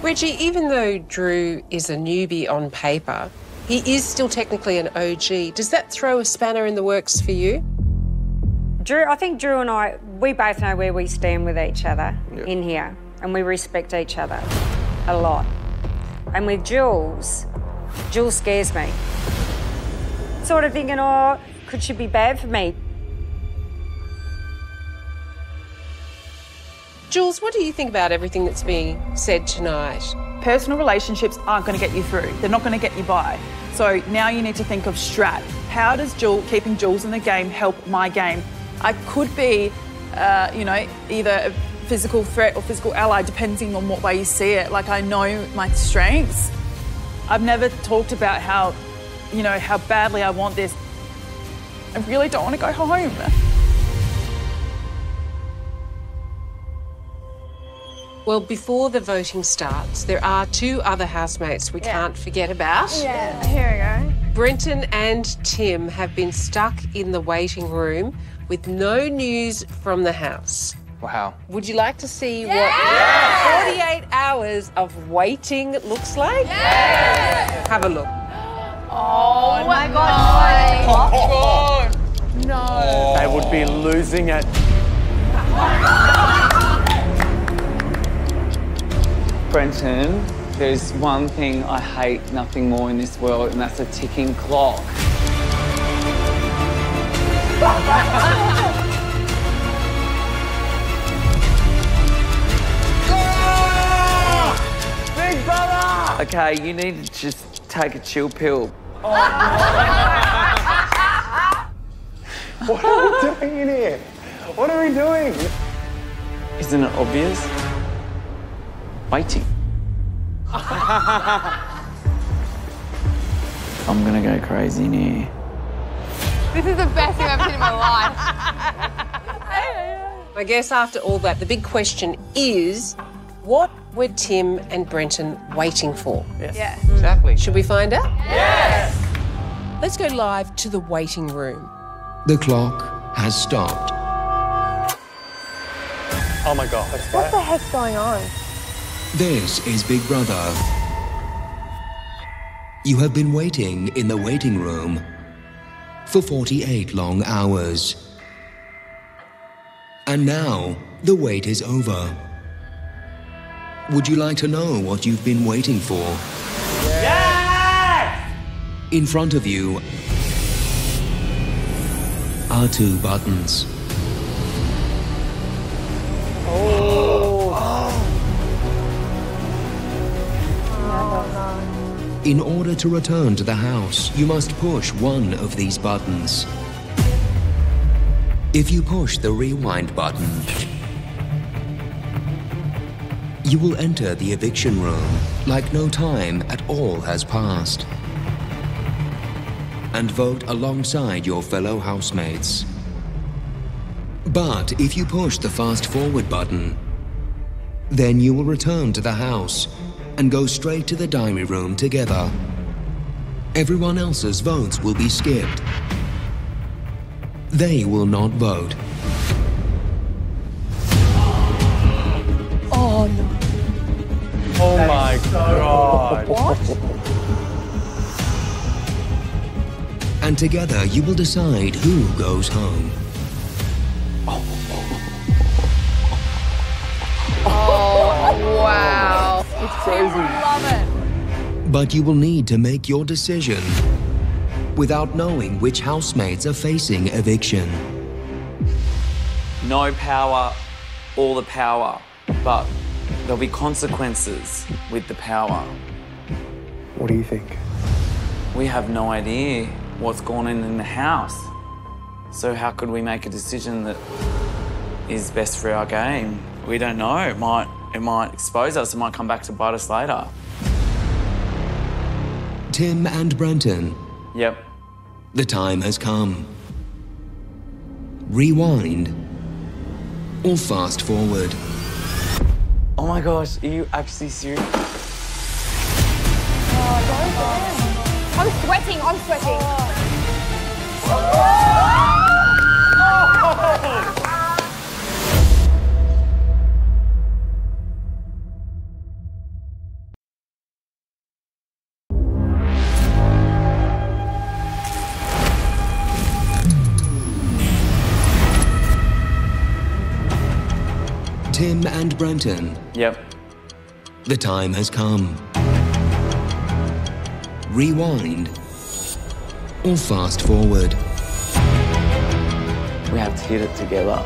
Reggie, even though Drew is a newbie on paper, he is still technically an OG. Does that throw a spanner in the works for you? I think Drew and I, we both know where we stand with each other in here, and we respect each other a lot. And with Jules scares me. Sort of thinking, oh, could she be bad for me? Jules, what do you think about everything that's being said tonight? Personal relationships aren't going to get you through. They're not going to get you by. So now you need to think of strat. How does keeping Jules in the game help my game? I could be, either a physical threat or physical ally, depending on what way you see it. Like, I know my strengths. I've never talked about how badly I want this. I really don't want to go home. Well, before the voting starts, there are 2 other housemates we can't forget about. Yeah, here we go. Brenton and Tim have been stuck in the waiting room with no news from the house. Wow. Would you like to see what 48 hours of waiting looks like? Yes! Have a look. Oh my God. No. They would be losing it. Brenton, there's one thing I hate nothing more in this world, and that's a ticking clock. Big Brother! Okay, you need to just take a chill pill. What are we doing in here? What are we doing? Isn't it obvious? Waiting. I'm gonna go crazy in here. This is the best thing I've seen in my life. I guess after all that, the big question is, what were Tim and Brenton waiting for? Yes. Yeah. Exactly. Should we find out? Yes! Let's go live to the waiting room. The clock has stopped. Oh my God. Let's go. What the heck's going on? This is Big Brother. You have been waiting in the waiting room for 48 long hours. And now, the wait is over. Would you like to know what you've been waiting for? Yes! In front of you are 2 buttons. In order to return to the house, you must push one of these buttons. If you push the rewind button, you will enter the eviction room like no time at all has passed, and vote alongside your fellow housemates. But if you push the fast forward button, then you will return to the house and go straight to the diary room together. Everyone else's votes will be skipped. They will not vote. Oh no. Oh my God. What? And together you will decide who goes home. Oh, wow. It's crazy. I love it. But you will need to make your decision without knowing which housemates are facing eviction. No power, all the power, but there'll be consequences with the power. What do you think? We have no idea what's going on in the house. So how could we make a decision that is best for our game? We don't know. It might expose us. It might come back to bite us later. Tim and Brenton. Yep. The time has come. Rewind or fast forward. Oh my gosh, are you actually serious? I'm sweating, I'm sweating. Tim and Brenton. Yep. The time has come. Rewind or fast forward. We have to hit it together.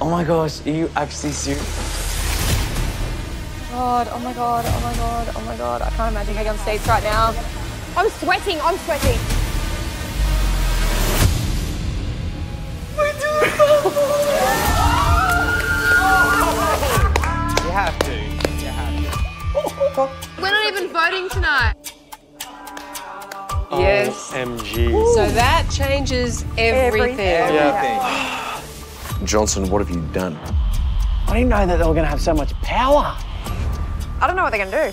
Oh my gosh, are you actually serious? God, oh my God, oh my God, oh my God. I can't imagine getting on seats right now. I'm sweating, I'm sweating. You have to. We're not even voting tonight. Yes. OMG. So that changes everything. Johnson, what have you done? I didn't know that they were going to have so much power. I don't know what they're going to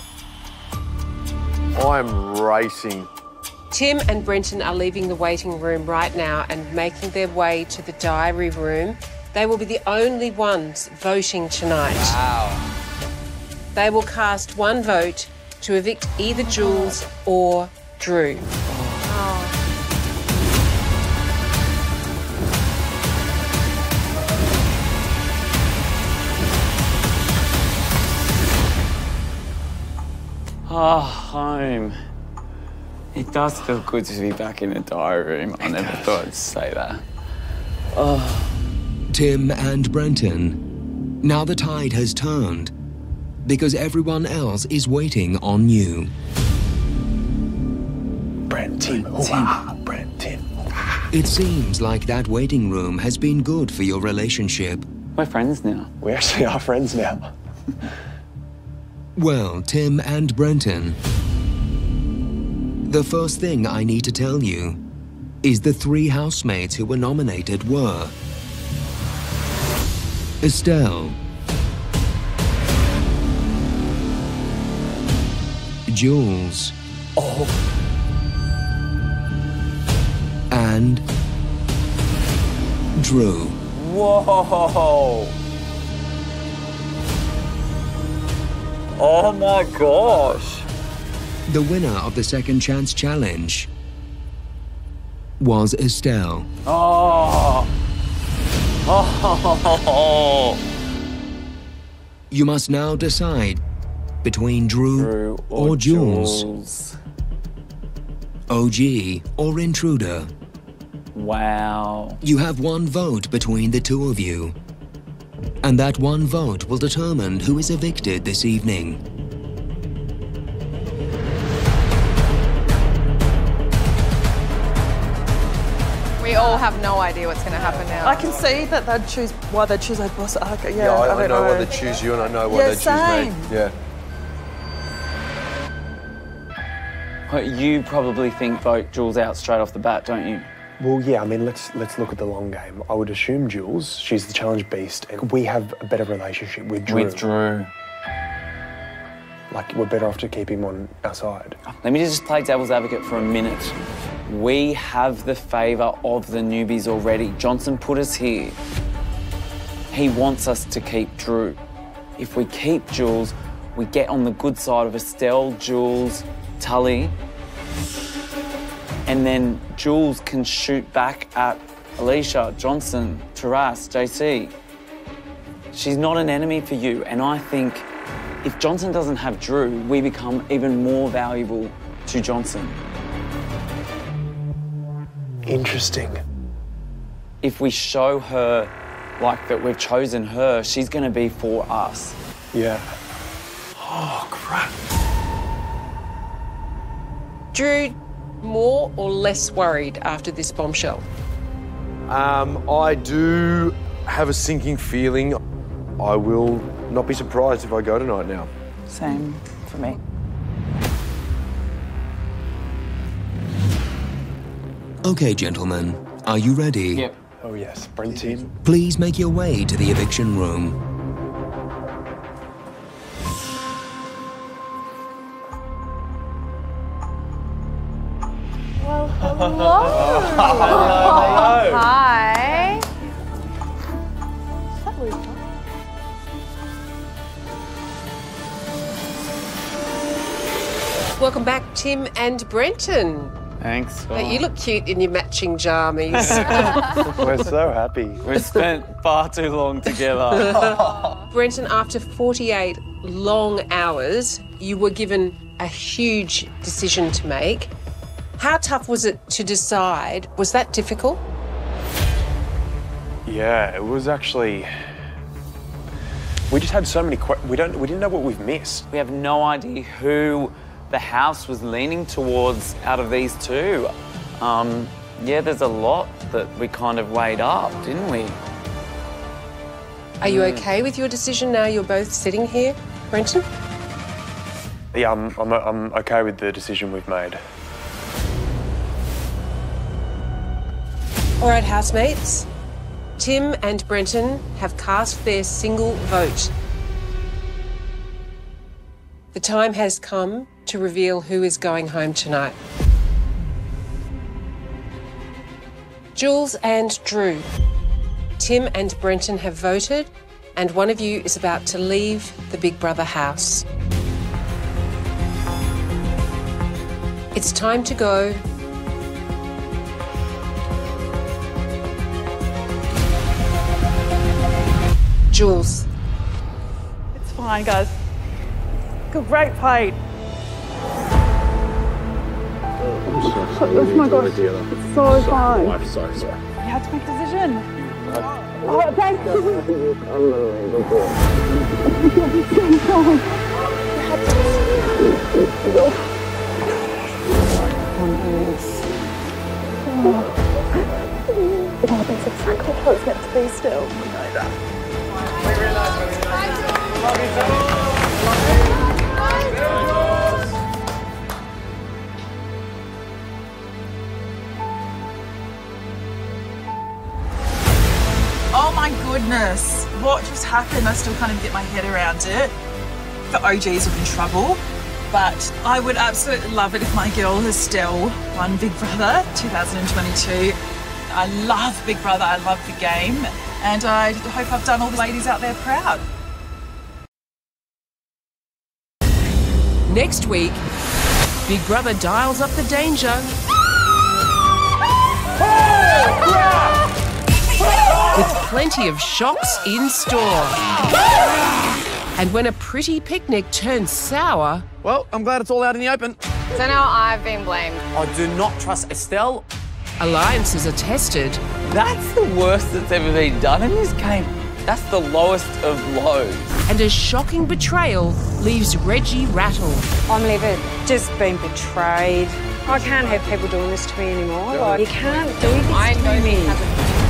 do. I'm racing. Tim and Brenton are leaving the waiting room right now and making their way to the diary room. They will be the only ones voting tonight. Wow. They will cast one vote to evict either Jules or Drew. Oh, home. It does feel good to be back in the diary room. I never thought I'd say that. Oh. Tim and Brenton. Now the tide has turned because everyone else is waiting on you. Brenton. Brenton. It seems like that waiting room has been good for your relationship. We're friends now. We actually are friends now. Well, Tim and Brenton, the first thing I need to tell you is the 3 housemates who were nominated were Estelle, Jules, and Drew. Whoa! Oh my gosh. The winner of the Second Chance Challenge was Estelle. Oh. Oh. You must now decide between Drew or Jules. OG or Intruder. Wow. You have one vote between the two of you. And that one vote will determine who is evicted this evening. We all have no idea what's going to happen now. I can see that they'd choose why they'd choose a boss. Okay, Yeah, I don't know why they choose you and I know why they choose same. me. Yeah. But you probably think vote Jules out straight off the bat, don't you? Well, yeah, I mean, let's look at the long game. I would assume Jules, she's the challenge beast, and we have a better relationship with Drew. With Drew. Like, we're better off to keep him on our side. Let me just play devil's advocate for a minute. We have the favour of the newbies already. Johnson put us here. He wants us to keep Drew. If we keep Jules, we get on the good side of Estelle, Jules, Tully, and then Jules can shoot back at Alicia, Johnson, Taras, JC. She's not an enemy for you, and I think if Johnson doesn't have Drew, we become even more valuable to Johnson. Interesting. If we show her, like, that we've chosen her, she's going to be for us. Yeah. Oh, crap. Drew, more or less worried after this bombshell? I do have a sinking feeling. I will not be surprised if I go tonight now. Same for me. Okay, gentlemen, are you ready? Yep. Oh, yes. Brent team. Please make your way to the eviction room. Well, hello. Hello. Hi. Welcome back, Tim and Brenton. Thanks. Hey, you look cute in your matching jammies. We're so happy. We've spent far too long together. Brenton, after 48 long hours, you were given a huge decision to make. How tough was it to decide? Was that difficult? Yeah, it was actually... We just had so many we didn't know what we've missed. We have no idea who the house was leaning towards out of these two. Yeah, there's a lot that we kind of weighed up, didn't we? Are you okay with your decision now you're both sitting here, Brenton? Yeah, I'm okay with the decision we've made. All right, housemates. Tim and Brenton have cast their single vote. The time has come to reveal who is going home tonight. Jules and Drew. Tim and Brenton have voted, and one of you is about to leave the Big Brother house. It's time to go. Jules. It's fine, guys. Great fight. Oh my gosh, it's so fine. I'm so sorry. You have to make a decision. Oh, thank you. Oh, that's exactly how it's meant to be still. I know that. Oh my goodness, what just happened? I still can't even get my head around it. The OGs are in trouble, but I would absolutely love it if my girl Estelle won Big Brother 2022. I love Big Brother, I love the game, and I hope I've done all the ladies out there proud. Next week, Big Brother dials up the danger. With plenty of shocks in store. And when a pretty picnic turns sour... Well, I'm glad it's all out in the open. So now I've been blamed. I do not trust Estelle. Alliances are tested. That's the worst that's ever been done in this game. That's the lowest of lows. And a shocking betrayal leaves Reggie rattled. I'm livid. Just been betrayed. I can't have people doing this to me anymore. Like, you can't do this to me.